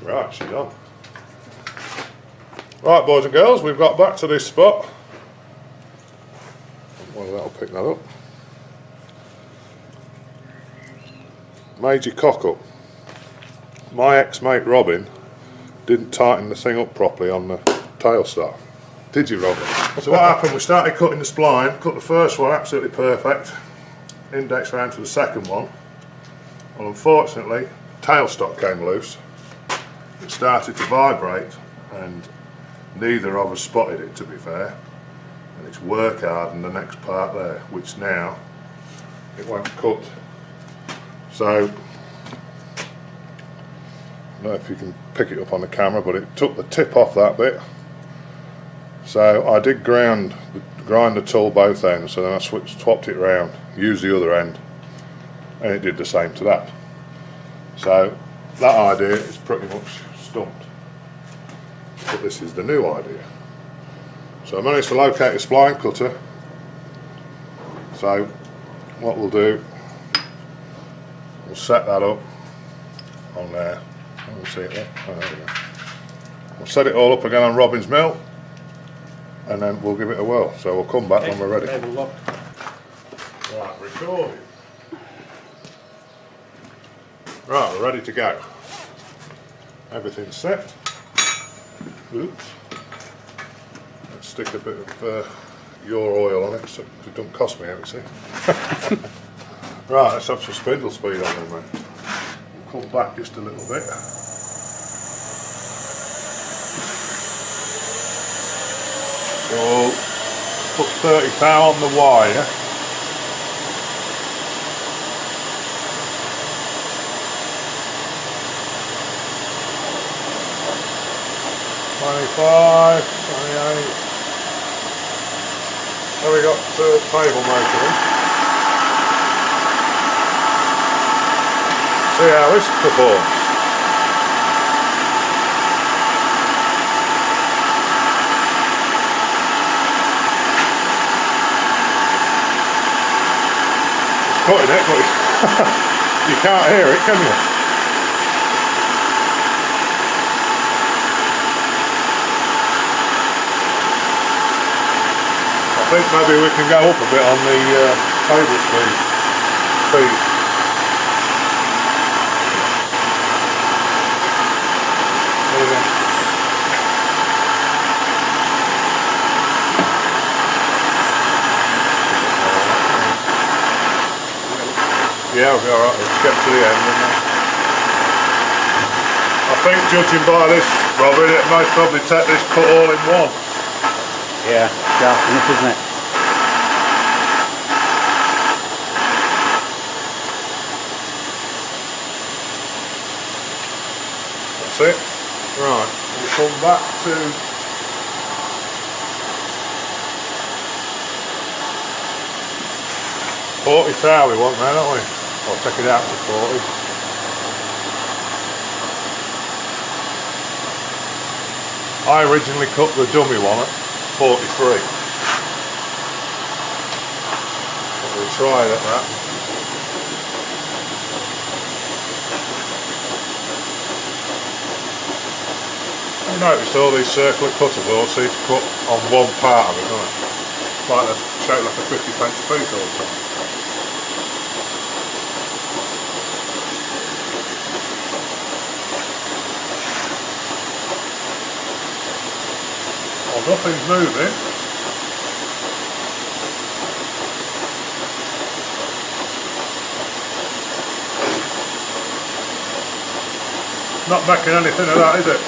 Right, she's on. Right, boys and girls, we've got back to this spot. Well, that'll pick that up. Major cock up. My ex-mate Robin didn't tighten the thing up properly on the tailstock. Did you, Robin? So what happened, we started cutting the spline, cut the first one absolutely perfect, index round to the second one. Well, unfortunately, tailstock came loose. It started to vibrate and neither of us spotted it, to be fair. And it's work hard in the next part there, which now it won't cut. So, I don't know if you can pick it up on the camera, but it took the tip off that bit. So I did grind the tool both ends, so then I swapped it round, used the other end, and it did the same to that. So that idea is pretty much stumped. But this is the new idea. So I managed to locate a spline cutter. So what we'll do, we'll set that up on there. We'll see it there. Oh, there we go. We'll set it all up again on Robin's mill, and then we'll give it a whirl. So we'll come back when we're ready. Right, recording. Right, we're ready to go. Everything's set. Oops. Let's stick a bit of your oil on it so it doesn't cost me anything. Right, let's have some spindle speed on them, mate. We'll come back just a little bit. So put 30 thou on the wire. $25, $28. So we got table motor in. See how this performs. It's cutting it, but you can't hear it, can you? I think maybe we can go up a bit on the table speed. Yeah, we'll be alright, let's get to the end. I think judging by this, Robin, it might probably take this cut all in one. Yeah, sharp enough, isn't it? That's it. Right, we'll come back to 40 thou we want now, don't we? I'll take it out to 40. I originally cut the dummy one at 43. But we'll try it at that. You noticed all these circular cutters all seem to cut on one part of it, don't it? Like a shape like a 50p piece all the time. Well, nothing's moving. Not making anything of that, is it?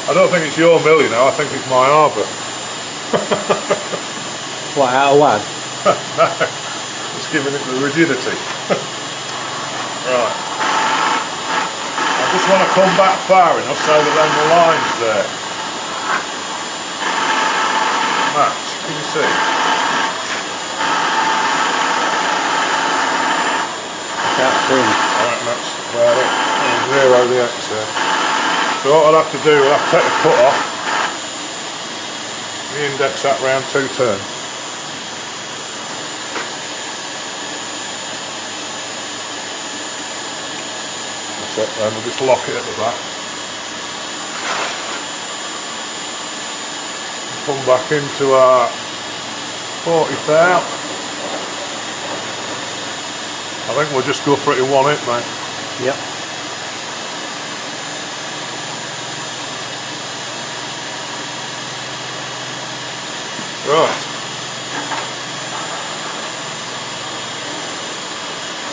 I don't think it's your mill, you know, I think it's my arbor. What, out of whack? No, it's giving it the rigidity. Right. I just want to come back far enough so that then the line's there. Match, can you see? I can't see him. Alright, that's about it. I'll zero the X there. So what I'll have to do, I'll have to take the cut off. The index that round 2 turns. That's it, then we'll just lock it at the back. Come back into our 40 thou. I think we'll just go for it in one hit, mate. Yep. Right.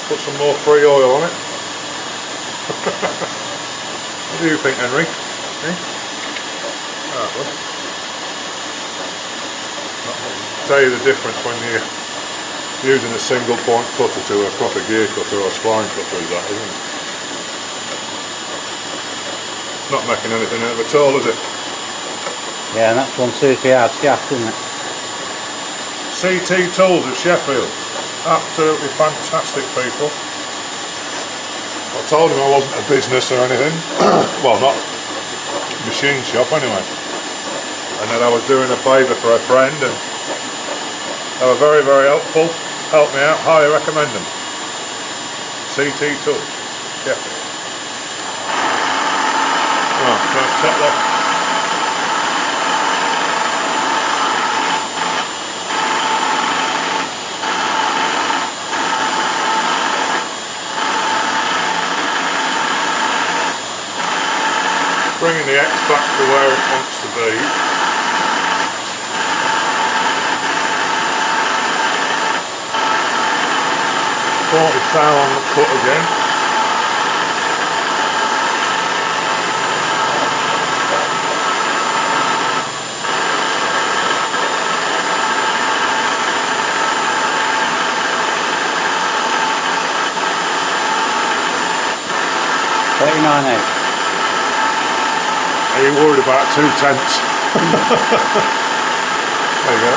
Put some more free oil on it. What do you think, Henry? Eh? Ah, well. I'll tell you the difference when you're using a single point cutter to a proper gear cutter or a spline cutter, is that, isn't it? It's not making anything out of it at all, is it? Yeah, and that's one seriously hard shaft, isn't it? CT Tools of Sheffield. Absolutely fantastic people. I told him I wasn't a business or anything. Well, not machine shop anyway. And then I was doing a favour for a friend, and they were very, very helpful. Helped me out. Highly recommend them. CT Tools, Sheffield. Right, so top lock. Bringing the X back to where it wants to be. $40 on the cut again. $39.8. Are you worried about 2/10? There you go.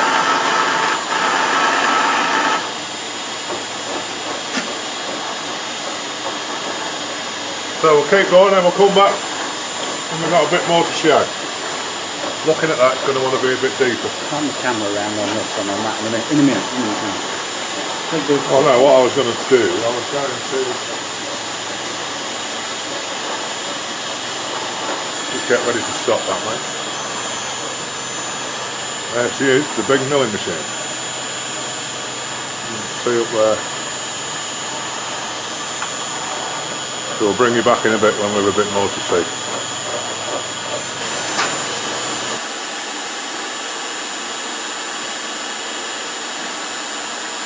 So we'll keep going and we'll come back and we've got a bit more to show. Looking at that, it's going to want to be a bit deeper. Turn the camera around on this one on that in a minute. Oh no, what I was going to do, I was going to just get ready to stop that, mate. There she is, the big milling machine. You can see up there. So we'll bring you back in a bit when we've a bit more to see.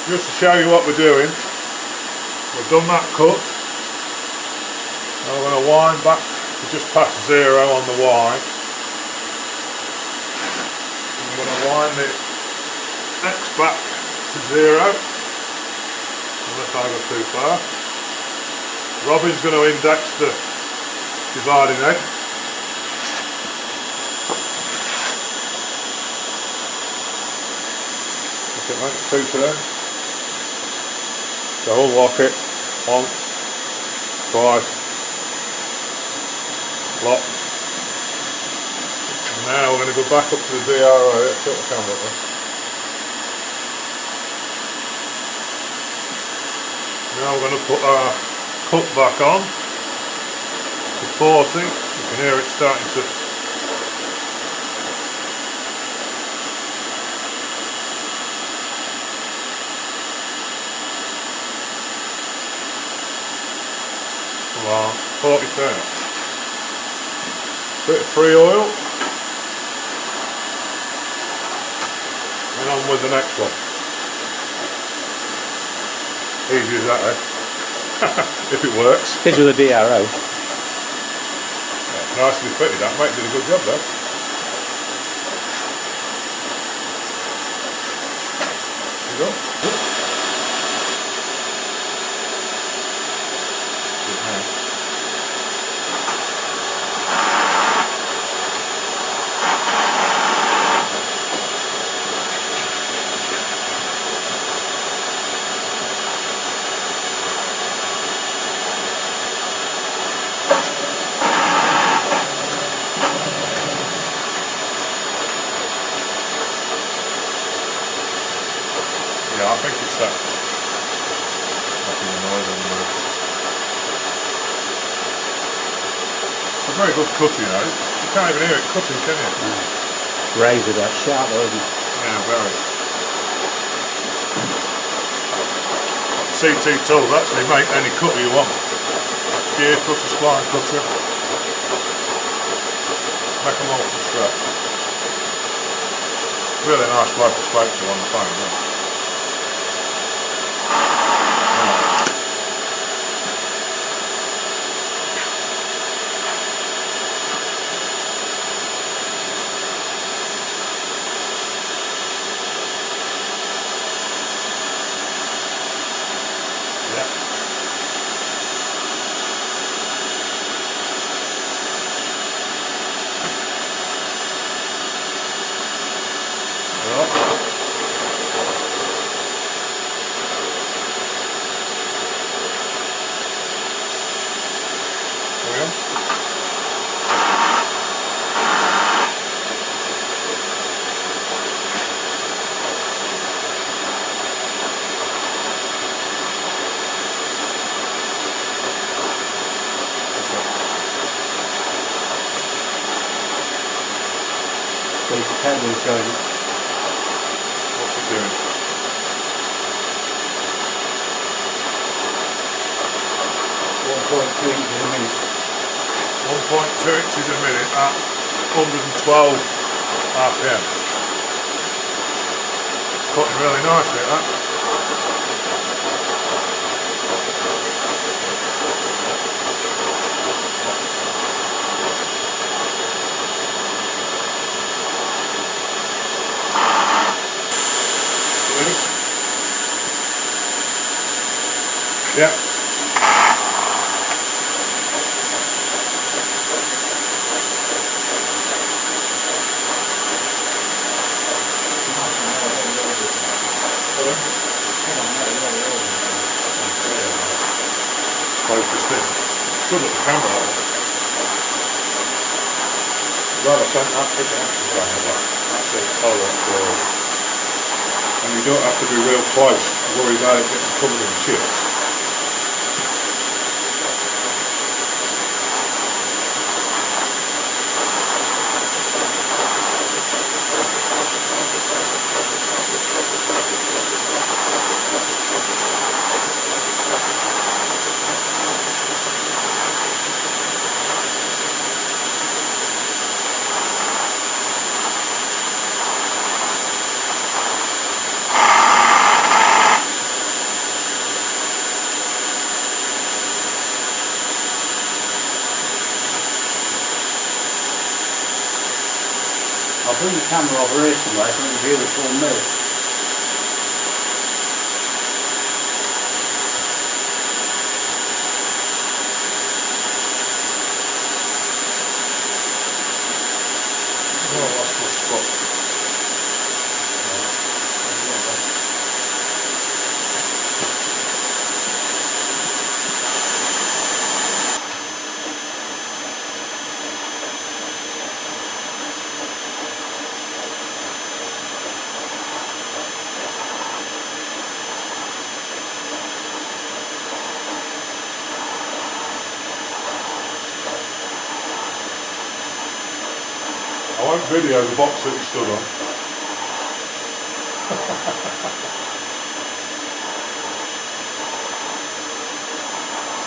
Just to show you what we're doing, we've done that cut. Now we're going to wind back to just past 0 on the Y. I'm going to wind the X back to 0, unless I go too far. Robin's going to index the dividing edge. Look at that, 2 turns. So we'll lock it once, twice, lock. And now we're going to go back up to the DRO. Let's shut the camera up there. Now we're going to put our cut back on to 40. You can hear it starting to come on, 40 turns. Bit of free oil and on with the next one. Easy as that, eh? If it works. Kids with a DRO. Yeah, nicely fitted, that mate did a good job there. There you go. Yeah, I think it's that. Making the noise on the very good cutting, though. You can't even hear it cutting, can you? Razor that sharp though, isn't it? Yeah, very. CT tools actually make any cutter you want. Gear cutter, spline cutter. Make them all from scratch. Really nice bloke I spoke to on the phone. Yeah. There's the cable's going. What's it doing? .2 inches a minute. 1.2 inches a minute at 112 RPM. Cutting really nicely at that. Yeah. Focused in. Good at the camera. Rather fantastic action camera. That's it. Oh, that's good. And you don't have to be real close to worry about it getting covered in chips. I'll bring the camera over here somewhere so you can view the full mill. Oh, that's the spot. I won't video the box that he stood on.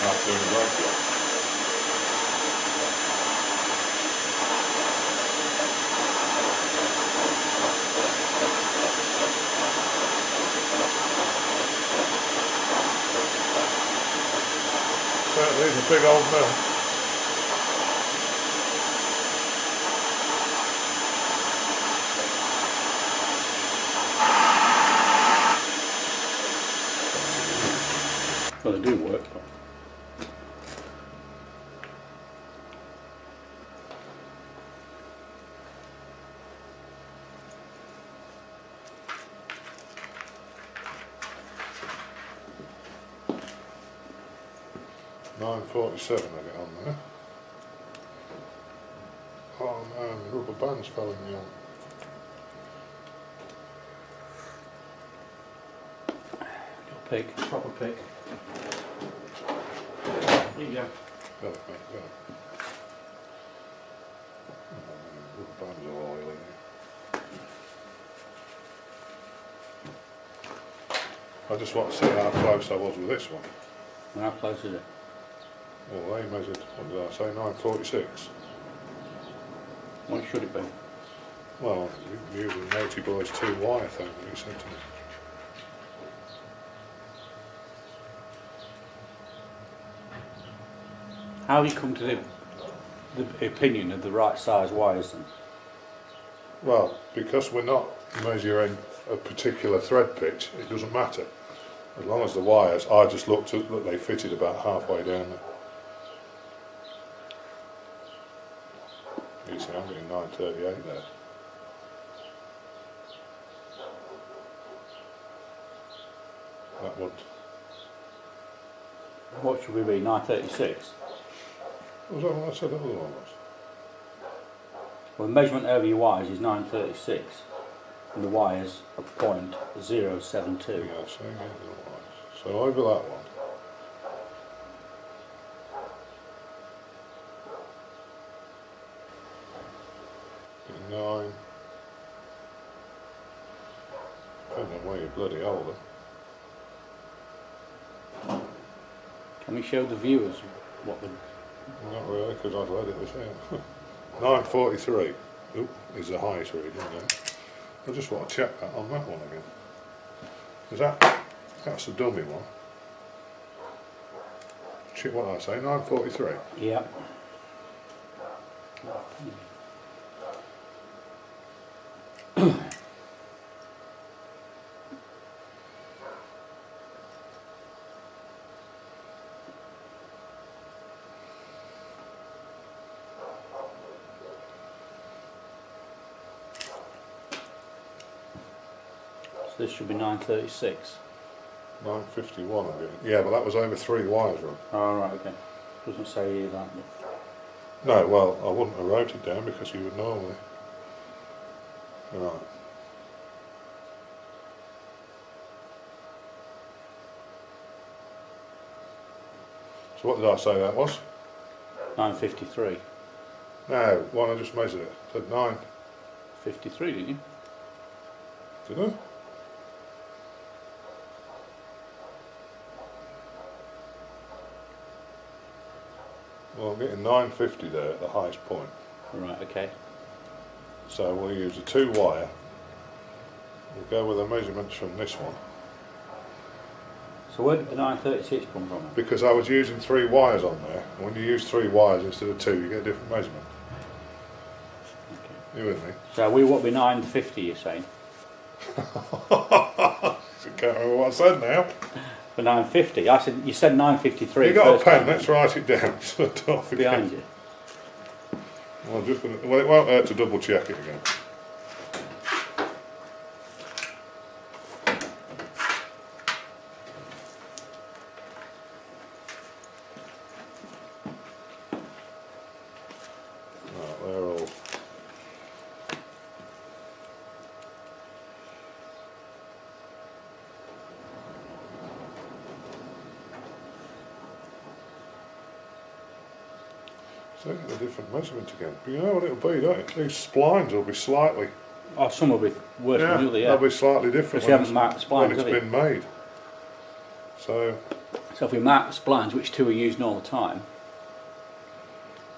That's doing a great job. Certainly is a big old mill. Well, they do work. $9.47 I get on there. Oh no, the rubber band's fell in the arm. Pick, proper pick. There you go. Got it, mate, got it. Tons of oil in here. I just want to see how close I was with this one. How close is it? Well, they measured, what did I say, 946. What should it be? Well, using Naughty Boy's 2-wire thing that he said to me. How have you come to the opinion of the right size wires then? Well, because we're not measuring a particular thread pitch, it doesn't matter. As long as the wires, I just looked at that they fitted about halfway down there. You see, I'm getting 938 there. That would. What should we be, 936? Was that what I said the other one was? Well, the measurement over your wires is 936 and the wires are 0.072. Yeah, so, yeah, the wires. So over that one. Getting 9. Depending on where you bloody hold them. Can we show the viewers what the... Not really, because I've let it this out. 943 is the highest reading there. I just want to check that on that one again. Because that's the dummy one. Check what I say, 943. Yeah. So this should be 936. 951 I'm getting. Yeah, but that was over 3 wires, Rob. Oh, right, okay. Doesn't say here that. No, well, I wouldn't have wrote it down because you would normally. Right. So what did I say that was? 953. No, one I just measured it. Said 9. 53, didn't you? Did I? Well, I'm getting 950 there at the highest point. Right, okay. So we'll use a 2-wire. We'll go with the measurements from this one. So where did the 936 come from? Because I was using 3 wires on there. And when you use 3 wires instead of 2, you get a different measurement. Okay. You with me? So we what be 950, you're saying? I can't remember what I said now. For 950? I said, you said 953. You got a first pen, time. let's write it down so I don't forget. Behind you. Well, I'm just gonna, well, it won't hurt to double check it again. Right, they're all. So get a different measurement again. But you know what it'll be, don't it? These splines will be slightly. Oh, some will be worse than the other, yeah. They'll be slightly different Because you haven't marked the splines, when it's have you? been made. So, So if we mark the splines, which 2 are used all the time,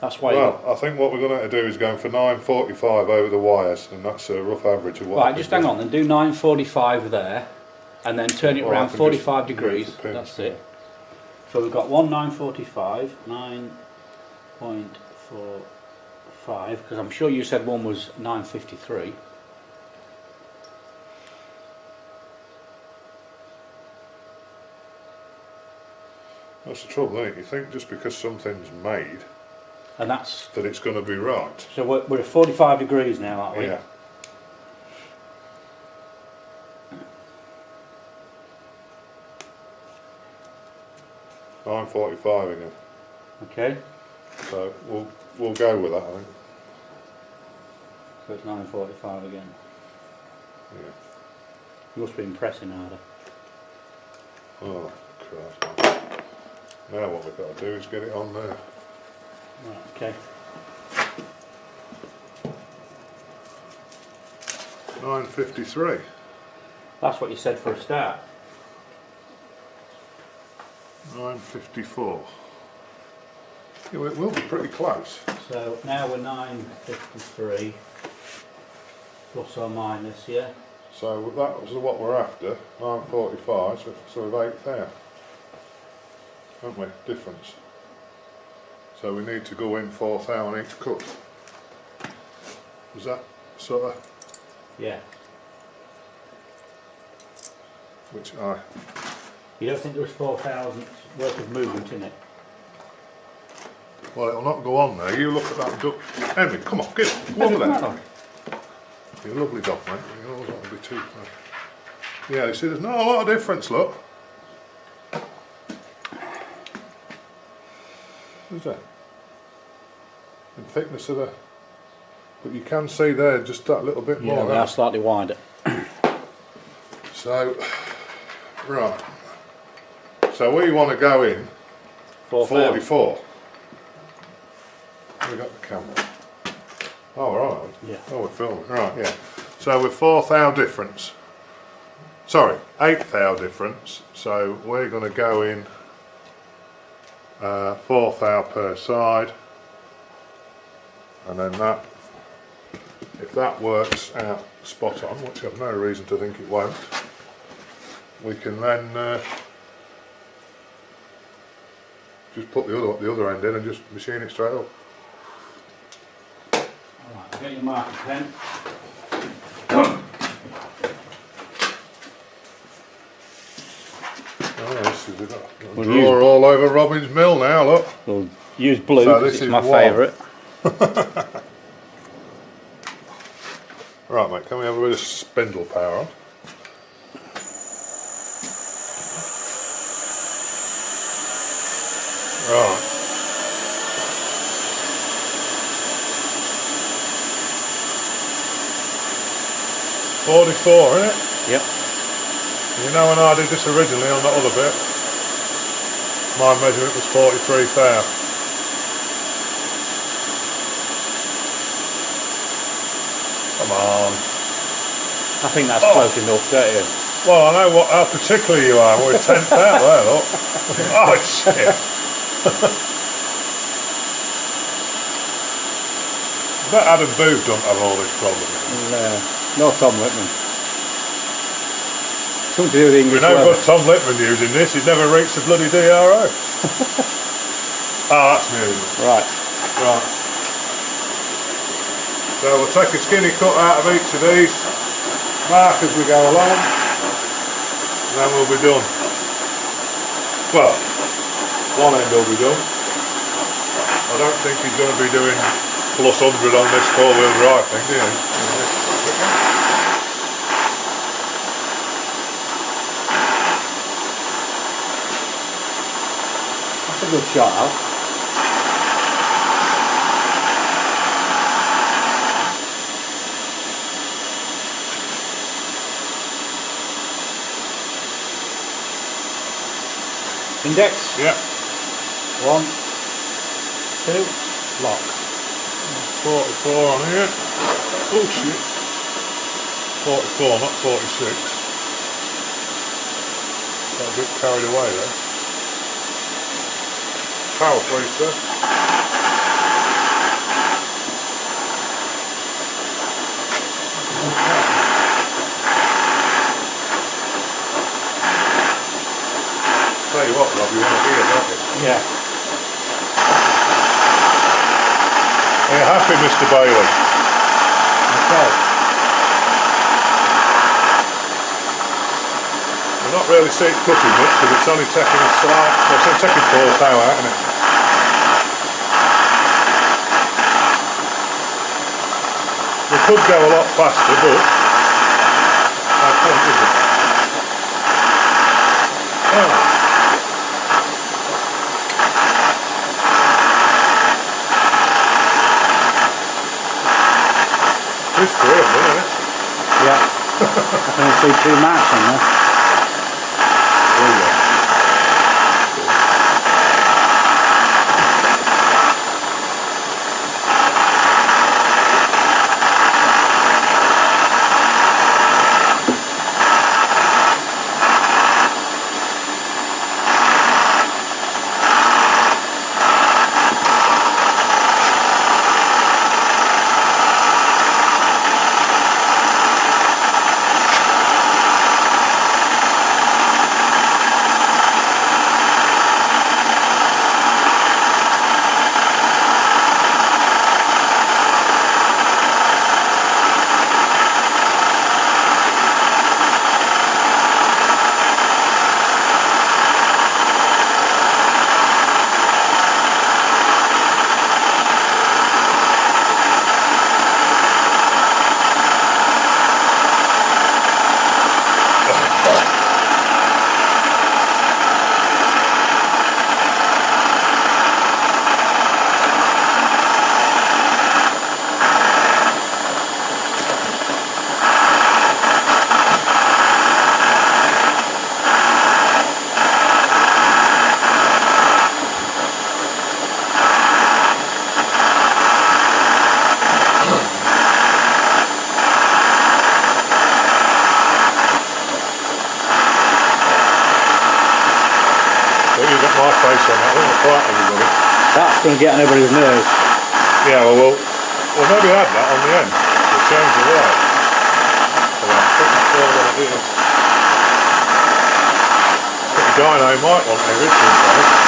that's why well, I think what we're going to have to do is go for 945 over the wires, and that's a rough average of what. right, just hang on then, do 945 there, and then turn it Or I around can 45 just degrees, use the pin, that's yeah. it. So we've got one 945, 9.45, because I'm sure you said one was 953. That's the trouble, isn't it? You think just because something's made And that's, that it's going to be right. so we're at 45 degrees now, aren't we? Yeah. $9.45 again. Okay, So we'll go with that, I think. so it's 9.45 again. Yeah. You must be pressing harder. Oh, Christ. Now what we've got to do is get it on there. Right, okay. 953. That's what you said for a start. 954. Yeah, well, it will be pretty close. So now we're 953 plus or minus, yeah. So that was what we're after. 945. So we've 8 there, haven't we? Difference. So we need to go in 4 thou on each cut. Was that sort of? Yeah. Which You don't think there was 4,000 worth of movement in it? well, it'll not go on there. You look at that duck. Henry, come on, get it. Over there. You're a lovely dog, mate. You always want to be too. Yeah, you see, there's not a lot of difference, look. Is there? In thickness of the. But you can see there just that little bit more. Yeah, they are slightly wider. So, right. So we want to go in 44. We got the camera. Oh, right. Yeah. Oh, we're filming. Right, yeah. So we're 4 thou difference. Sorry, 8 thou difference. So we're going to go in 4 thou per side. And then that, if that works out spot on, which I've no reason to think it won't, we can then just put the other end in and just machine it straight up. Alright, get your marker pen. Oh, this is a We'll drawer all over Robin's mill now, look. We'll use blue So because this it's is my one. favourite. Right, mate, can we have a bit of spindle power on? Right. $44, isn't it? Yep. You know when I did this originally on that other bit, my measurement was 43 thou. Come on. I think that's close enough, don't you? Well, I know how particular you are. We're 10th out there, look. Oh, shit. But Adam Booth don't have all this problem. No Tom Whitman. Something to do with the We English never weather. got Tom Lippman using this. He'd never reached the bloody DRO. That's new. Right. Right. So we'll take a skinny cut out of each of these, mark as we go along, and then we'll be done. Well, one end will be done. I don't think he's going to be doing plus 100 on this 4-wheel drive thing, do you? That's a good shot, Al. Index. Yeah. 1, 2, lock. 44 on here. Oh shit. 44, not 46. Got a bit carried away there. Power please, sir. Tell you what, Rob, you want to hear, don't you? Yeah. Are you happy, Mr. Bailey? Okay. We're not really seeing it cutting much because it's only taking a slight, well, it's only taking 4 thou out, isn't it? We could go a lot faster, but I can't, is it? Oh. There's 3 of them, isn't it? Yeah. I can only see 2 marks on there. There you go. my face on that, I don't want to frighten everybody. That's going to get on everybody's nerves. Yeah, well, we'll maybe add that on the end. We'll change the light. So I'm pretty sure what it is. The dyno might want me originally.